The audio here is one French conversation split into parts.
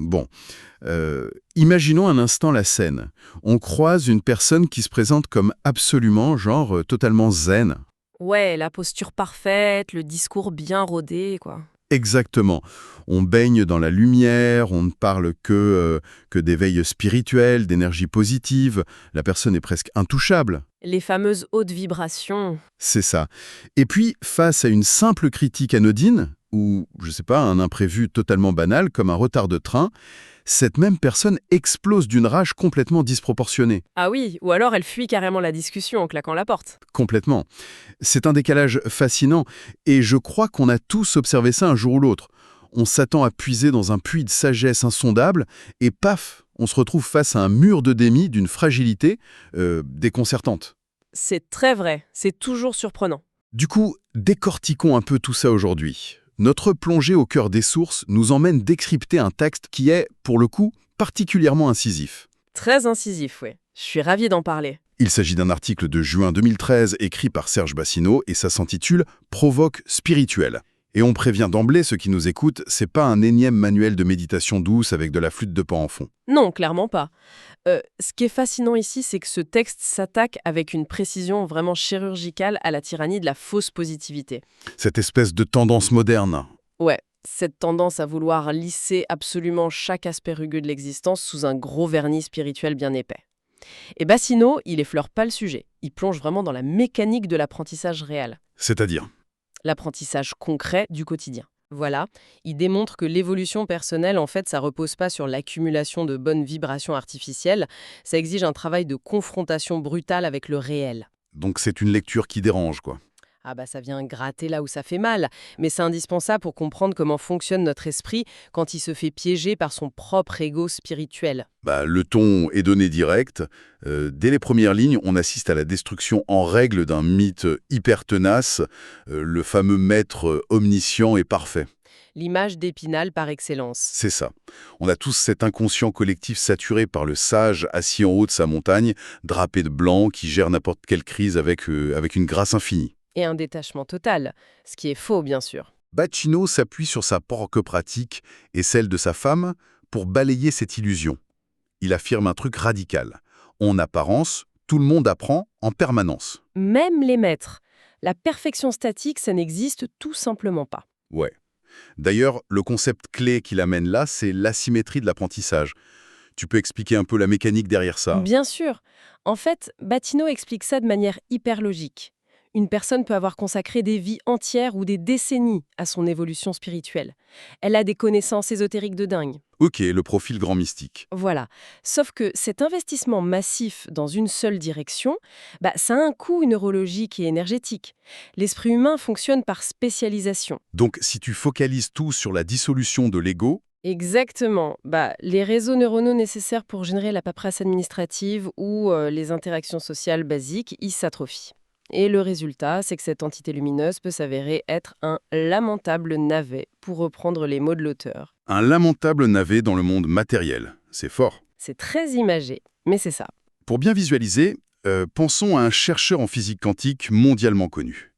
Bon, imaginons un instant la scène. On croise une personne qui se présente comme absolument, totalement zen. Ouais, la posture parfaite, le discours bien rodé, quoi. Exactement. On baigne dans la lumière, on ne parle que d'éveil spirituel, d'énergie positive. La personne est presque intouchable. Les fameuses hautes vibrations. C'est ça. Et puis, face à une simple critique anodine, ou, je sais pas, un imprévu totalement banal, comme un retard de train, cette même personne explose d'une rage complètement disproportionnée. Ah oui, ou alors elle fuit carrément la discussion en claquant la porte. Complètement. C'est un décalage fascinant, et je crois qu'on a tous observé ça un jour ou l'autre. On s'attend à puiser dans un puits de sagesse insondable, et paf, on se retrouve face à un mur de déni d'une fragilité déconcertante. C'est très vrai, c'est toujours surprenant. Du coup, décortiquons un peu tout ça aujourd'hui. Notre plongée au cœur des sources nous emmène décrypter un texte qui est, pour le coup, particulièrement incisif. Très incisif, oui. Je suis ravie d'en parler. Il s'agit d'un article de juin 2013 écrit par Serge Bassino et ça s'intitule « Provoque spirituel ». Et on prévient d'emblée ceux qui nous écoutent, c'est pas un énième manuel de méditation douce avec de la flûte de Pan en fond. Non, clairement pas. Ce qui est fascinant ici, c'est que ce texte s'attaque avec une précision vraiment chirurgicale à la tyrannie de la fausse positivité. Cette espèce de tendance moderne. Ouais, cette tendance à vouloir lisser absolument chaque aspect rugueux de l'existence sous un gros vernis spirituel bien épais. Et Bassino, il effleure pas le sujet. Il plonge vraiment dans la mécanique de l'apprentissage réel. C'est-à-dire, L'apprentissage concret du quotidien. Voilà, il démontre que l'évolution personnelle, en fait, ça repose pas sur l'accumulation de bonnes vibrations artificielles, ça exige un travail de confrontation brutale avec le réel. donc c'est une lecture qui dérange, quoi. Ah bah ça vient gratter là où ça fait mal, mais c'est indispensable pour comprendre comment fonctionne notre esprit quand il se fait piéger par son propre ego spirituel. Le ton est donné direct. Dès les premières lignes, on assiste à la destruction en règle d'un mythe hyper tenace, le fameux maître omniscient et parfait. L'image d'Épinal par excellence. C'est ça. On a tous cet inconscient collectif saturé par le sage assis en haut de sa montagne, drapé de blanc, qui gère n'importe quelle crise avec une grâce infinie. Et un détachement total, ce qui est faux bien sûr. Bacino s'appuie sur sa propre pratique et celle de sa femme pour balayer cette illusion. Il affirme un truc radical. En apparence, tout le monde apprend en permanence. Même les maîtres. La perfection statique, ça n'existe tout simplement pas. Ouais. D'ailleurs, le concept clé qu'il amène là, c'est l'asymétrie de l'apprentissage. Tu peux expliquer un peu la mécanique derrière ça? Bien sûr. En fait, Battino explique ça de manière hyper logique. Une personne peut avoir consacré des vies entières ou des décennies à son évolution spirituelle. Elle a des connaissances ésotériques de dingue. Ok, le profil grand mystique. Voilà. Sauf que cet investissement massif dans une seule direction, ça a un coût neurologique et énergétique. L'esprit humain fonctionne par spécialisation. Donc, si tu focalises tout sur la dissolution de l'ego, Exactement. Les réseaux neuronaux nécessaires pour générer la paperasse administrative ou les interactions sociales basiques, ils s'atrophient. Et le résultat, c'est que cette entité lumineuse peut s'avérer être un lamentable navet, pour reprendre les mots de l'auteur. un lamentable navet dans le monde matériel. C'est fort. C'est très imagé, mais c'est ça. Pour bien visualiser, pensons à un chercheur en physique quantique mondialement connu.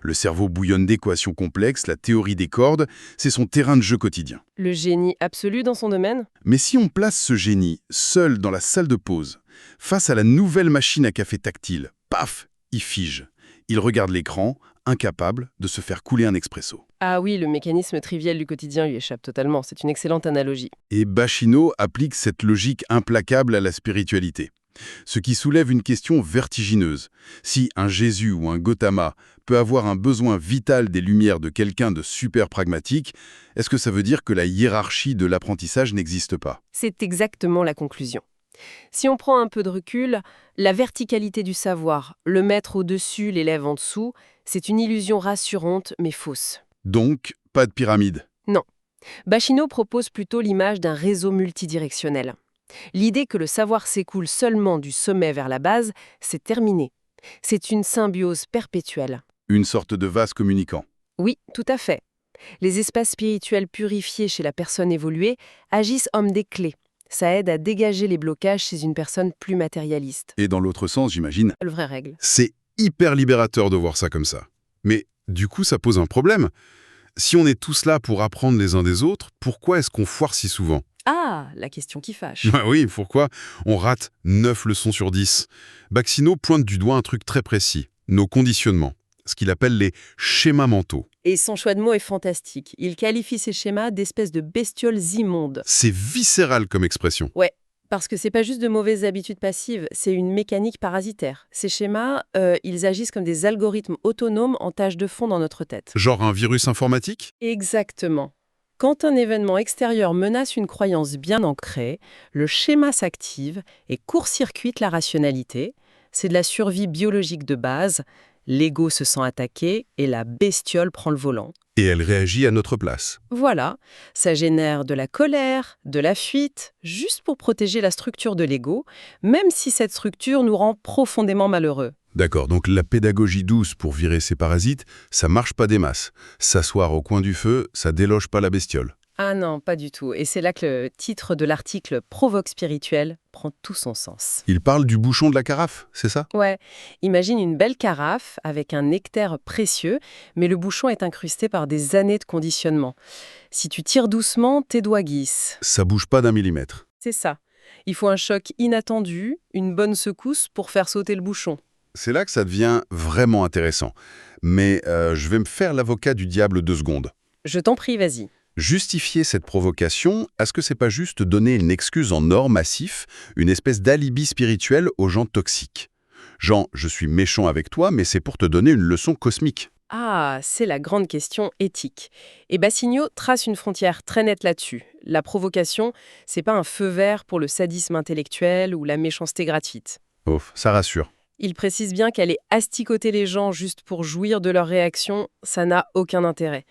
Le cerveau bouillonne d'équations complexes, la théorie des cordes, c'est son terrain de jeu quotidien. Le génie absolu dans son domaine? Mais si on place ce génie seul dans la salle de pause, face à la nouvelle machine à café tactile, paf, il fige. Il regarde l'écran, incapable de se faire couler un expresso. Ah oui, le mécanisme trivial du quotidien lui échappe totalement. C'est une excellente analogie. Et Bacino applique cette logique implacable à la spiritualité. Ce qui soulève une question vertigineuse. Si un Jésus ou un Gautama peut avoir un besoin vital des lumières de quelqu'un de super pragmatique, est-ce que ça veut dire que la hiérarchie de l'apprentissage n'existe pas? C'est exactement la conclusion. Si on prend un peu de recul, la verticalité du savoir, le maître au-dessus, l'élève en dessous, c'est une illusion rassurante mais fausse. Donc, pas de pyramide. Non. Bacino propose plutôt l'image d'un réseau multidirectionnel. L'idée que le savoir s'écoule seulement du sommet vers la base, c'est terminé. C'est une symbiose perpétuelle. Une sorte de vase communicant. Oui, tout à fait. Les espaces spirituels purifiés chez la personne évoluée agissent comme des clés. Ça aide à dégager les blocages chez une personne plus matérialiste. Et dans l'autre sens, j'imagine, Le vraie règle. c'est hyper libérateur de voir ça comme ça. Mais du coup, ça pose un problème. Si on est tous là pour apprendre les uns des autres, pourquoi est-ce qu'on foire si souvent? Ah, Ah, la question qui fâche. Ah oui, pourquoi on rate 9 leçons sur 10? Baxino pointe du doigt un truc très précis, nos conditionnements, ce qu'il appelle les schémas mentaux. Et son choix de mots est fantastique. Il qualifie ces schémas d'espèces de bestioles immondes. C'est viscéral comme expression. Ouais, parce que c'est pas juste de mauvaises habitudes passives, c'est une mécanique parasitaire. Ces schémas, ils agissent comme des algorithmes autonomes en tâche de fond dans notre tête. Genre un virus informatique? Exactement. Quand un événement extérieur menace une croyance bien ancrée, le schéma s'active et court-circuite la rationalité. C'est de la survie biologique de base. L'ego se sent attaqué et la bestiole prend le volant. Et elle réagit à notre place. Voilà, ça génère de la colère, de la fuite, juste pour protéger la structure de l'ego, même si cette structure nous rend profondément malheureux. D'accord, donc la pédagogie douce pour virer ces parasites, ça marche pas des masses. S'asseoir au coin du feu, ça déloge pas la bestiole. Ah non, pas du tout. Et c'est là que le titre de l'article Provoque spirituel prend tout son sens. Il parle du bouchon de la carafe, c'est ça? Ouais, imagine une belle carafe avec un nectar précieux, mais le bouchon est incrusté par des années de conditionnement. Si tu tires doucement, tes doigts glissent. Ça bouge pas d'un millimètre. C'est ça. Il faut un choc inattendu, une bonne secousse pour faire sauter le bouchon. C'est là que ça devient vraiment intéressant. Mais je vais me faire l'avocat du diable 2 secondes. Je t'en prie, vas-y. Justifier cette provocation, est-ce que c'est pas juste donner une excuse en or massif, une espèce d'alibi spirituel aux gens toxiques? Genre, je suis méchant avec toi, mais c'est pour te donner une leçon cosmique. Ah, c'est la grande question éthique. Et Bassigno trace une frontière très nette là-dessus. La provocation, c'est pas un feu vert pour le sadisme intellectuel ou la méchanceté gratuite. Oh, ça rassure. Il précise bien qu'aller asticoter les gens juste pour jouir de leur réaction, ça n'a aucun intérêt.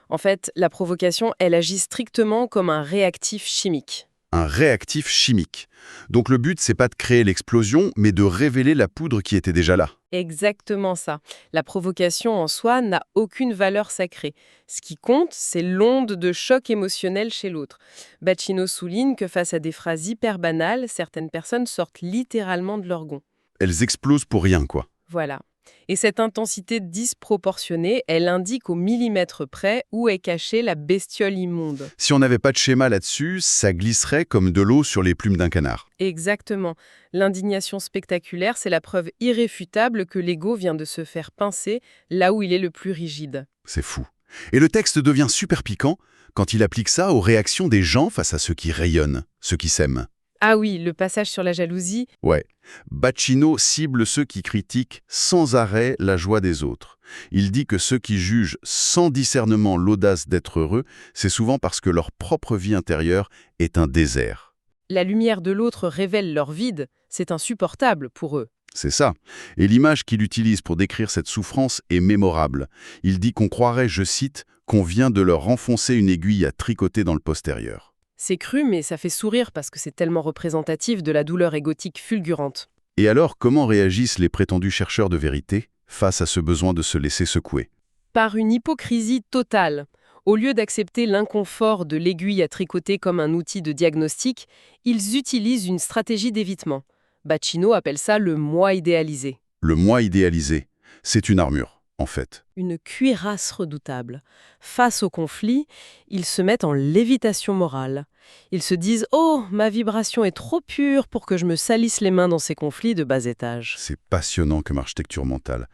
En fait, la provocation, elle agit strictement comme un réactif chimique. Un réactif chimique. Donc le but, c'est pas de créer l'explosion, mais de révéler la poudre qui était déjà là. Exactement ça. La provocation en soi n'a aucune valeur sacrée. Ce qui compte, c'est l'onde de choc émotionnel chez l'autre. Bacchino souligne que face à des phrases hyper banales, certaines personnes sortent littéralement de leur gond. Elles explosent pour rien, quoi. Voilà. Et cette intensité disproportionnée, elle indique au millimètre près où est cachée la bestiole immonde. Si on n'avait pas de schéma là-dessus, ça glisserait comme de l'eau sur les plumes d'un canard. Exactement. L'indignation spectaculaire, c'est la preuve irréfutable que l'ego vient de se faire pincer là où il est le plus rigide. C'est fou. Et le texte devient super piquant quand il applique ça aux réactions des gens face à ceux qui rayonnent, ceux qui s'aiment. Ah oui, le passage sur la jalousie. Ouais. Bacchino cible ceux qui critiquent sans arrêt la joie des autres. Il dit que ceux qui jugent sans discernement l'audace d'être heureux, c'est souvent parce que leur propre vie intérieure est un désert. La lumière de l'autre révèle leur vide. C'est insupportable pour eux. C'est ça. Et l'image qu'il utilise pour décrire cette souffrance est mémorable. Il dit qu'on croirait, je cite, qu'on vient de leur enfoncer une aiguille à tricoter dans le postérieur. C'est cru, mais ça fait sourire parce que c'est tellement représentatif de la douleur égotique fulgurante. Et alors, comment réagissent les prétendus chercheurs de vérité face à ce besoin de se laisser secouer? Par une hypocrisie totale. Au lieu d'accepter l'inconfort de l'aiguille à tricoter comme un outil de diagnostic, ils utilisent une stratégie d'évitement. Bacchino appelle ça le moi idéalisé. Le moi idéalisé, c'est une armure, en fait. Une cuirasse redoutable. Face au conflit, ils se mettent en lévitation morale. Ils se disent « Oh, ma vibration est trop pure pour que je me salisse les mains dans ces conflits de bas étage. » C'est passionnant comme architecture mentale.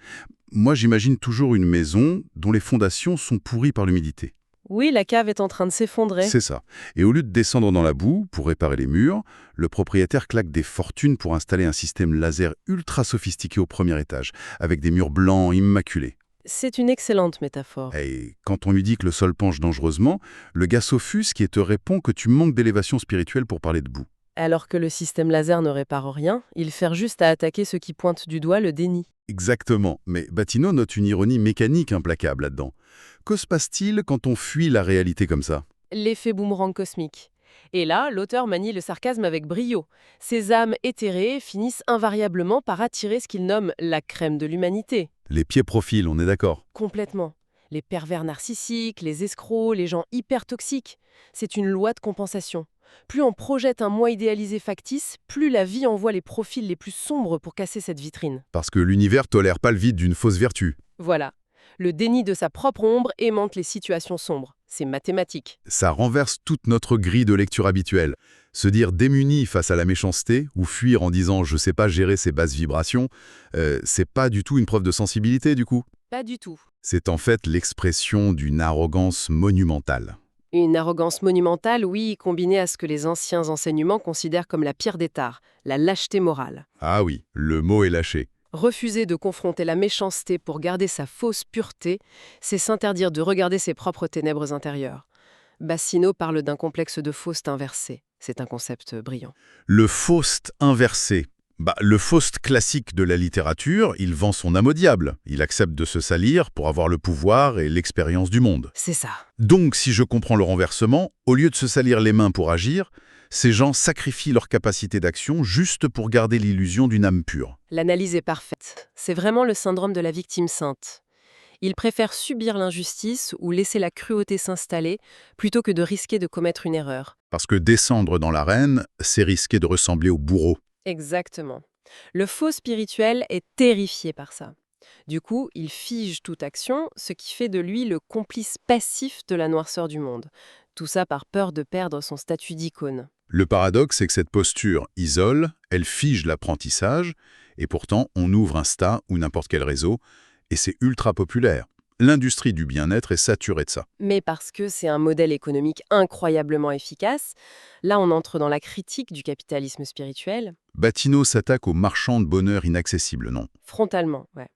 Moi, j'imagine toujours une maison dont les fondations sont pourries par l'humidité. Oui, la cave est en train de s'effondrer. C'est ça. Et au lieu de descendre dans la boue pour réparer les murs, le propriétaire claque des fortunes pour installer un système laser ultra sophistiqué au premier étage, avec des murs blancs immaculés. C'est une excellente métaphore. Et quand on lui dit que le sol penche dangereusement, le gars s'offusque et te répond que tu manques d'élévation spirituelle pour parler de boue. Alors que le système laser ne répare rien, il sert juste à attaquer ceux qui pointent du doigt le déni. Exactement, mais Bacchino note une ironie mécanique implacable là-dedans. Que se passe-t-il quand on fuit la réalité comme ça? L'effet boomerang cosmique. Et là, l'auteur manie le sarcasme avec brio. Ces âmes éthérées finissent invariablement par attirer ce qu'il nomme la crème de l'humanité. Les pieds profils, on est d'accord. Complètement. Les pervers narcissiques, les escrocs, les gens hyper toxiques. C'est une loi de compensation. Plus on projette un moi idéalisé factice, plus la vie envoie les profils les plus sombres pour casser cette vitrine. Parce que l'univers tolère pas le vide d'une fausse vertu. Voilà. Le déni de sa propre ombre aimante les situations sombres. C'est mathématique. Ça renverse toute notre grille de lecture habituelle. Se dire démuni face à la méchanceté ou fuir en disant je sais pas gérer ces basses vibrations, c'est pas du tout une preuve de sensibilité du coup. Pas du tout. C'est en fait l'expression d'une arrogance monumentale. Une arrogance monumentale, oui, combinée à ce que les anciens enseignements considèrent comme la pire des tares, la lâcheté morale. Ah oui, le mot est lâché. Refuser de confronter la méchanceté pour garder sa fausse pureté, c'est s'interdire de regarder ses propres ténèbres intérieures. Bassino parle d'un complexe de Faust inversé. C'est un concept brillant. Le Faust inversé. Le Faust classique de la littérature, il vend son âme au diable. Il accepte de se salir pour avoir le pouvoir et l'expérience du monde. C'est ça. Donc, si je comprends le renversement, au lieu de se salir les mains pour agir, ces gens sacrifient leur capacité d'action juste pour garder l'illusion d'une âme pure. L'analyse est parfaite. C'est vraiment le syndrome de la victime sainte. Ils préfèrent subir l'injustice ou laisser la cruauté s'installer plutôt que de risquer de commettre une erreur. Parce que descendre dans l'arène, c'est risquer de ressembler au bourreau. Exactement. Le faux spirituel est terrifié par ça. Du coup, il fige toute action, ce qui fait de lui le complice passif de la noirceur du monde. Tout ça par peur de perdre son statut d'icône. Le paradoxe, c'est que cette posture isole, elle fige l'apprentissage, et pourtant on ouvre Insta ou n'importe quel réseau, et c'est ultra populaire. L'industrie du bien-être est saturée de ça. Mais parce que c'est un modèle économique incroyablement efficace, là on entre dans la critique du capitalisme spirituel. Batino s'attaque aux marchands de bonheur inaccessibles, non? Frontalement, ouais.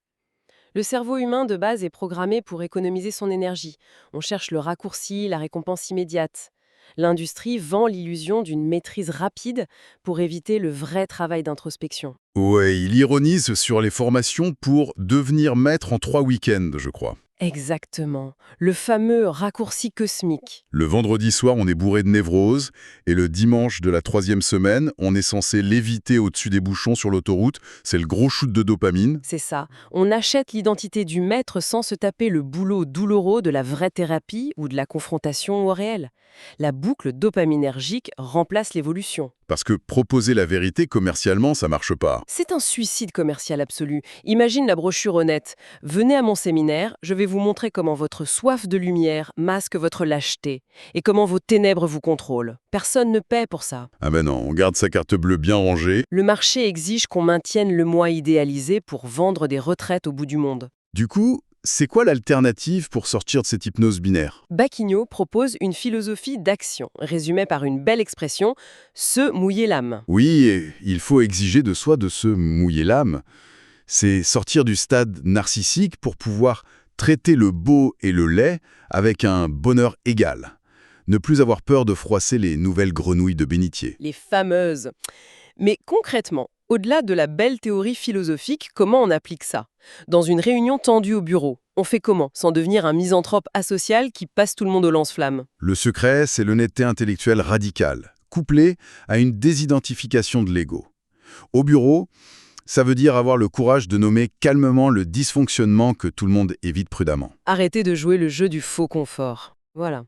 Le cerveau humain de base est programmé pour économiser son énergie. On cherche le raccourci, la récompense immédiate. L'industrie vend l'illusion d'une maîtrise rapide pour éviter le vrai travail d'introspection. Ouais, il ironise sur les formations pour devenir maître en 3 week-ends, je crois. Exactement. Le fameux raccourci cosmique. Le vendredi soir, on est bourré de névrose, et le dimanche de la 3e semaine, on est censé léviter au-dessus des bouchons sur l'autoroute. C'est le gros shoot de dopamine. C'est ça. On achète l'identité du maître sans se taper le boulot douloureux de la vraie thérapie ou de la confrontation au réel. La boucle dopaminergique remplace l'évolution. Parce que proposer la vérité commercialement, ça marche pas. C'est un suicide commercial absolu. Imagine la brochure honnête. Venez à mon séminaire, je vais vous montrer comment votre soif de lumière masque votre lâcheté et comment vos ténèbres vous contrôlent. Personne ne paie pour ça. Ah ben non, on garde sa carte bleue bien rangée. Le marché exige qu'on maintienne le moi idéalisé pour vendre des retraites au bout du monde. Du coup, c'est quoi l'alternative pour sortir de cette hypnose binaire? Bacchigno propose une philosophie d'action, résumée par une belle expression, se mouiller l'âme. Oui, et il faut exiger de soi de se mouiller l'âme. C'est sortir du stade narcissique pour pouvoir traiter le beau et le laid avec un bonheur égal. Ne plus avoir peur de froisser les nouvelles grenouilles de bénitier. Les fameuses. Mais concrètement, au-delà de la belle théorie philosophique, comment on applique ça? Dans une réunion tendue au bureau, on fait comment, sans devenir un misanthrope asocial qui passe tout le monde au lance-flamme? Le secret, c'est l'honnêteté intellectuelle radicale, couplée à une désidentification de l'ego. Au bureau, ça veut dire avoir le courage de nommer calmement le dysfonctionnement que tout le monde évite prudemment. Arrêter de jouer le jeu du faux confort. Voilà.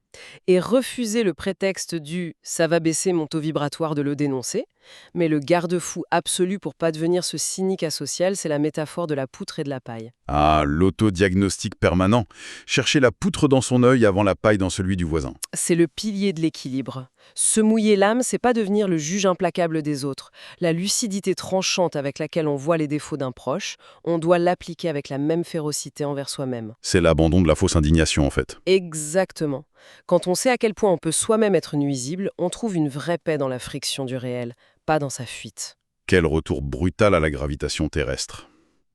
Et refuser le prétexte du « ça va baisser mon taux vibratoire » de le dénoncer. Mais le garde-fou absolu pour pas devenir ce cynique asocial, c'est la métaphore de la poutre et de la paille. Ah, l'autodiagnostic permanent. Chercher la poutre dans son œil avant la paille dans celui du voisin. C'est le pilier de l'équilibre. Se mouiller l'âme, c'est pas devenir le juge implacable des autres. La lucidité tranchante avec laquelle on voit les défauts d'un proche, on doit l'appliquer avec la même férocité envers soi-même. C'est l'abandon de la fausse indignation, en fait. Exactement. Quand on sait à quel point on peut soi-même être nuisible, on trouve une vraie paix dans la friction du réel, pas dans sa fuite. Quel retour brutal à la gravitation terrestre.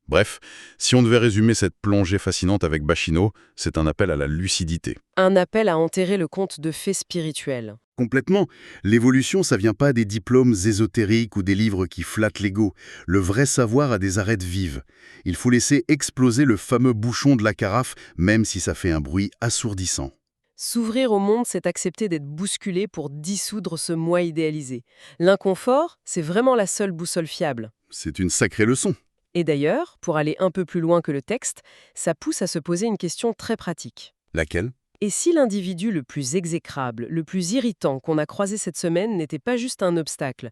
Bref, si on devait résumer cette plongée fascinante avec Bacchino, c'est un appel à la lucidité. Un appel à enterrer le conte de fées spirituels. Complètement. L'évolution, ça vient pas des diplômes ésotériques ou des livres qui flattent l'ego. Le vrai savoir a des arêtes vives. Il faut laisser exploser le fameux bouchon de la carafe, même si ça fait un bruit assourdissant. S'ouvrir au monde, c'est accepter d'être bousculé pour dissoudre ce moi idéalisé. L'inconfort, c'est vraiment la seule boussole fiable. C'est une sacrée leçon. Et d'ailleurs, pour aller un peu plus loin que le texte, ça pousse à se poser une question très pratique. Laquelle ? Et si l'individu le plus exécrable, le plus irritant qu'on a croisé cette semaine n'était pas juste un obstacle?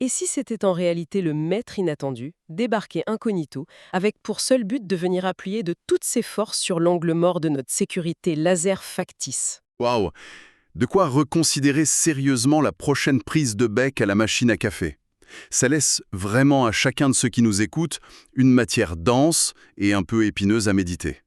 Et si c'était en réalité le maître inattendu, débarqué incognito, avec pour seul but de venir appuyer de toutes ses forces sur l'angle mort de notre sécurité laser factice? Waouh! De quoi reconsidérer sérieusement la prochaine prise de bec à la machine à café. Ça laisse vraiment à chacun de ceux qui nous écoutent une matière dense et un peu épineuse à méditer.